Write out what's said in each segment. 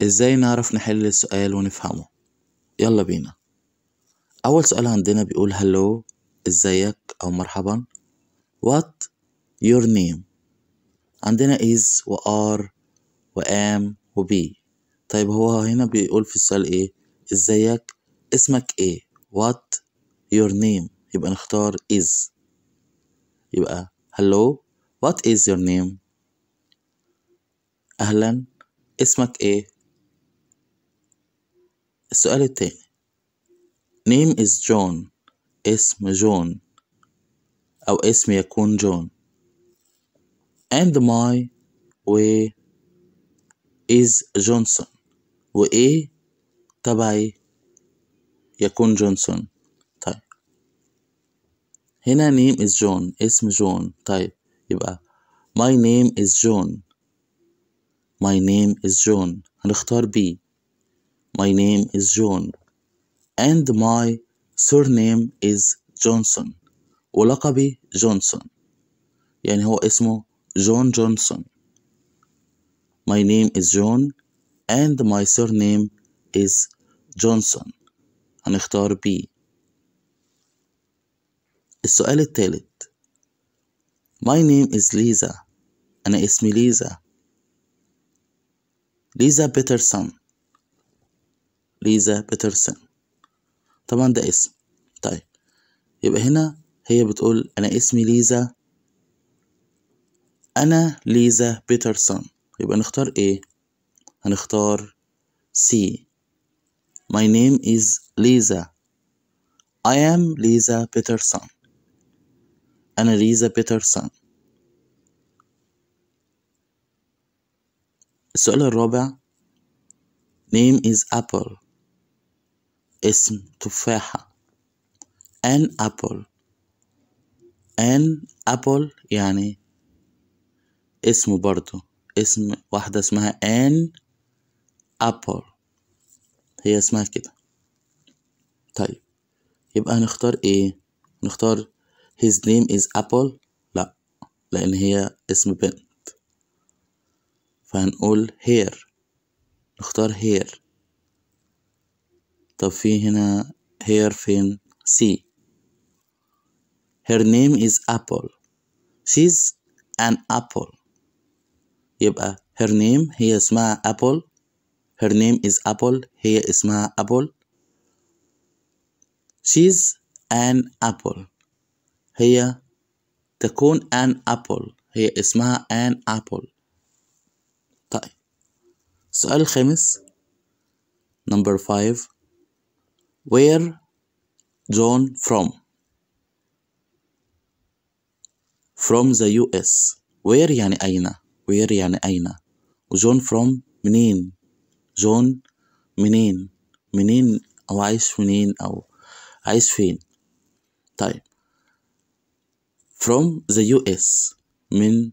ازاي نعرف نحل السؤال ونفهمه؟ يلا بينا. اول سؤال عندنا بيقول hello، ازيك او مرحبا. what your name. عندنا is و are و am و be. طيب هو هنا بيقول في السؤال ايه؟ ازيك، اسمك ايه؟ what your name، يبقى نختار is. يبقى hello what is your name. اهلا، اسمك ايه؟ السؤال التاني name is John، اسم جون أو اسم يكون جون. and my way is Johnson، وإيه تبعي يكون جونسون. طيب هنا name is John، اسم جون. طيب يبقى my name is John. my name is John، هنختار B. my name is John and my surname is Johnson، ولقبي جونسون، يعني هو اسمه جون جونسون. my name is John and my surname is Johnson، هنختار B. السؤال الثالث my name is Lisa، أنا اسمي ليزا. ليزا بيترسون، ليزا بيترسون، طبعا ده اسم. طيب يبقى هنا هي بتقول أنا اسمي ليزا، أنا ليزا بيترسون، يبقى نختار إيه؟ هنختار C. my name is Lisa، I am Lisa Peterson، أنا ليزا بيترسون. السؤال الرابع name is apple، اسم تفاحة. an apple، an apple يعني اسم برضو، اسم واحدة اسمها an apple، هي اسمها كده. طيب يبقى هنختار ايه؟ نختار his name is apple؟ لا، لأن هي اسم بنت، فهنقول hair، نختار hair. طب في هنا hair فين؟ C. her name is apple، she's an apple، يبقى her name هي اسمها apple، her name is apple هي اسمها apple، she's an apple هي تكون an apple هي اسمها an apple. طيب السؤال الخامس number 5 where John from the US. where يعني أين، where يعني أين، وجون from منين، جون منين أو عايش منين أو عايش فين. طيب from the US من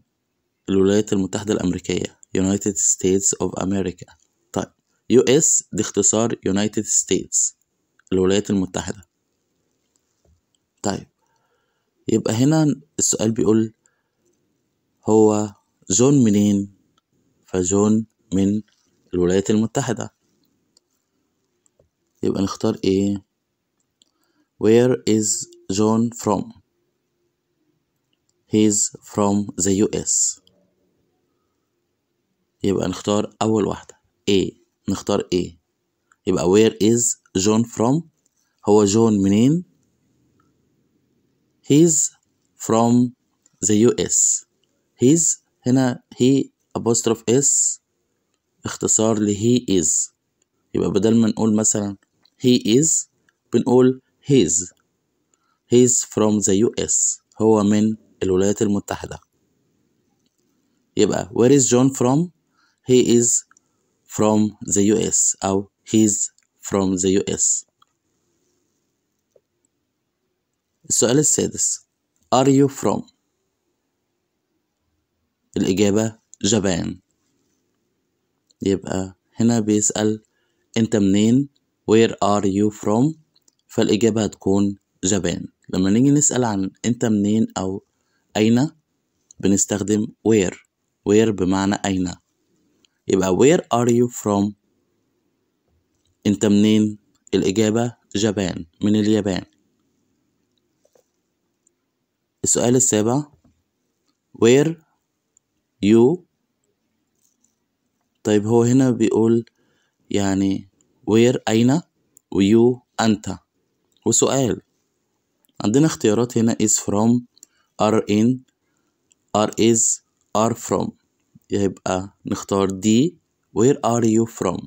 الولايات المتحدة الأمريكية United States of America. طيب US دي اختصار United States، الولايات المتحدة. طيب يبقى هنا السؤال بيقول هو جون منين، فجون من الولايات المتحدة، يبقى نختار ايه؟ where is John from. he's from the US، يبقى نختار أول واحدة A. نختار A، يبقى where is John from، هو جون منين؟ he's from the US. he's هنا he apostrophe s اختصار ل he is، يبقى بدل ما نقول مثلا he is بنقول he's from the US، هو من الولايات المتحدة. يبقى where is John from، he is from the US أو he's from the US. السؤال السادس are you from، الإجابة جابان، يبقى هنا بيسأل أنت منين where are you from، فالإجابة هتكون جابان. لما نيجي نسأل عن أنت منين أو أين بنستخدم where بمعنى أين، يبقى where are you from انت منين؟ الإجابة جابان، من اليابان. السؤال السابع where you. طيب هو هنا بيقول يعني where أين، ويو أنت، وسؤال. عندنا اختيارات هنا is from، are in، are is، are from. يبقى نختار دي where are you from.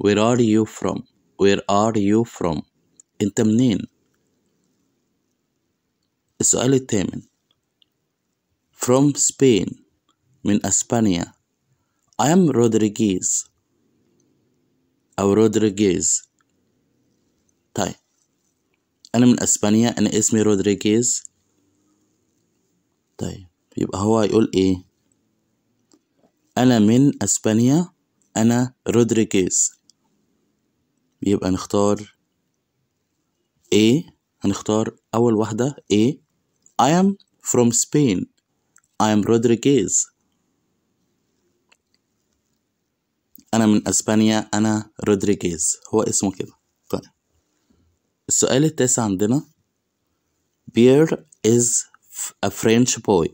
where are you from. where are you from. انت منين؟ السؤال الثامن from Spain، من أسبانيا. I am Rodriguez أو رودريجيز. طيب أنا من أسبانيا، أنا اسمي رودريجيز. طيب يبقى هو يقول إيه؟ أنا من أسبانيا، أنا رودريجيز. يبقى نختار A. هنختار أول واحدة A. I am from Spain. I am Rodriguez. أنا من أسبانيا، أنا رودريجيز، هو اسمه كده. طيب السؤال التاسع عندنا Pierre is a French boy.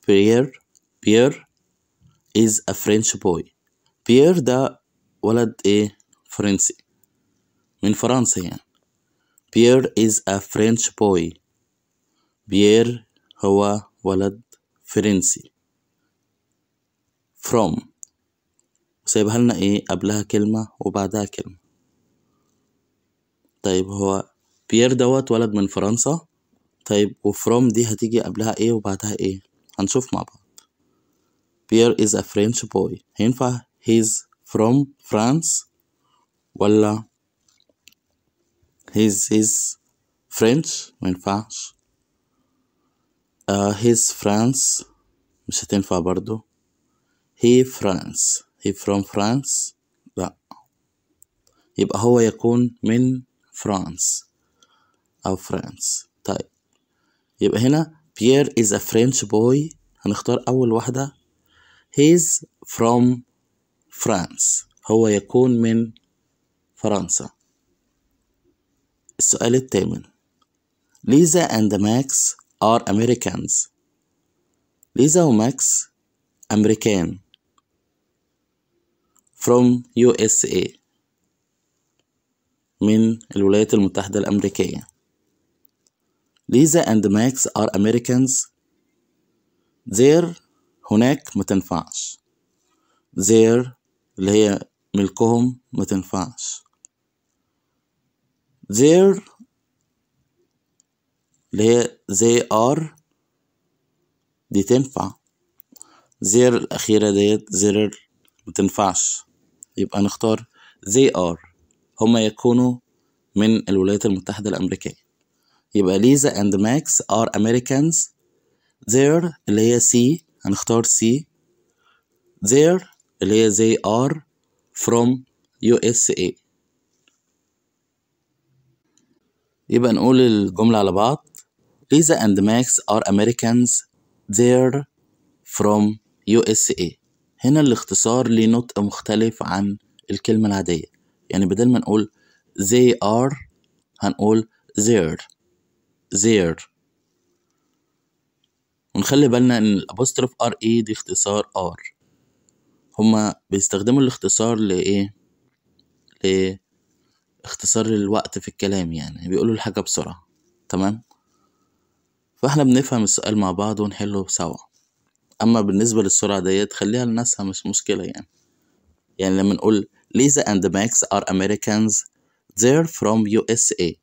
Pierre is a French boy. Pierre ده ولد إيه؟ فرنسي، من فرنسا يعني. Pierre is a French boy. Pierre هو ولد فرنسي. From وسايبها لنا إيه؟ قبلها كلمة وبعدها كلمة. طيب هو بيير دوت ولد من فرنسا. طيب وفروم دي هتيجي قبلها إيه وبعدها إيه؟ هنشوف مع بعض. Pierre is a French boy. هينفع he's from France ولا he's French؟ مينفعش. he's France مش هتنفع برضو. he from France لا. يبقى هو يكون من فرانس أو فرانس. طيب يبقى هنا Pierre is a French boy. هنختار أول واحدة he's from France، هو يكون من فرنسا. السؤال الثامن ليزا and ماكس are Americans. ليزا وماكس أمريكان from USA، من الولايات المتحدة الأمريكية. ليزا and ماكس are Americans. there هناك ما تنفعش. there اللي هي ملكهم ما تنفعش. there اللي هي they are دي تنفع. there الأخيرة ديت there ما تنفعش. يبقى نختار they are، هما يكونوا من الولايات المتحدة الأمريكية. يبقى ليزا and ماكس are Americans. there اللي هي C هنختار C. there اللي هي they are from USA. يبقى نقول الجملة على بعض. ليزا and ماكس are Americans. they're from USA. هنا الاختصار ليه نطق مختلف عن الكلمة العادية. يعني بدل ما نقول they are هنقول they're. ونخلي بالنا ان الابوستروف ار اي دي اختصار ار. هما بيستخدموا الاختصار لايه؟ لاختصار الوقت في الكلام، يعني بيقولوا الحاجة بسرعة. تمام. فاحنا بنفهم السؤال مع بعض ونحله سوا. اما بالنسبة للسرعة ديت خليها لناسها، مش مشكلة يعني لما نقول Lisa and Max are Americans. they're from USA.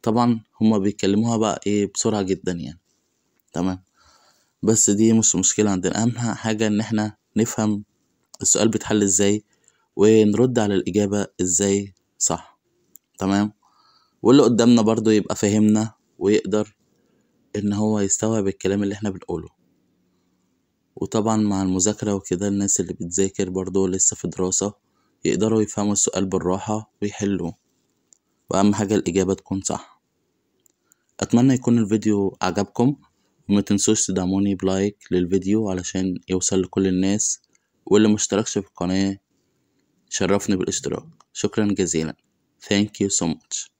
طبعا هما بيتكلموها بقى ايه بسرعة جدا يعني. تمام. بس دي مش مشكلة عندنا، اهم حاجة ان احنا نفهم السؤال بيتحل ازاي ونرد على الإجابة ازاي صح. تمام. واللي قدامنا برضو يبقى فهمنا ويقدر ان هو يستوعب الكلام اللي احنا بنقوله. وطبعا مع المذاكرة وكده الناس اللي بتذاكر برضو لسه في دراسة يقدروا يفهموا السؤال بالراحة ويحلوه، وأهم حاجة الإجابة تكون صح. أتمنى يكون الفيديو عجبكم، وما تنسوش تدعموني بلايك للفيديو علشان يوصل لكل الناس، واللي مشتركش في القناة شرفني بالاشتراك. شكرا جزيلا. Thank you so much.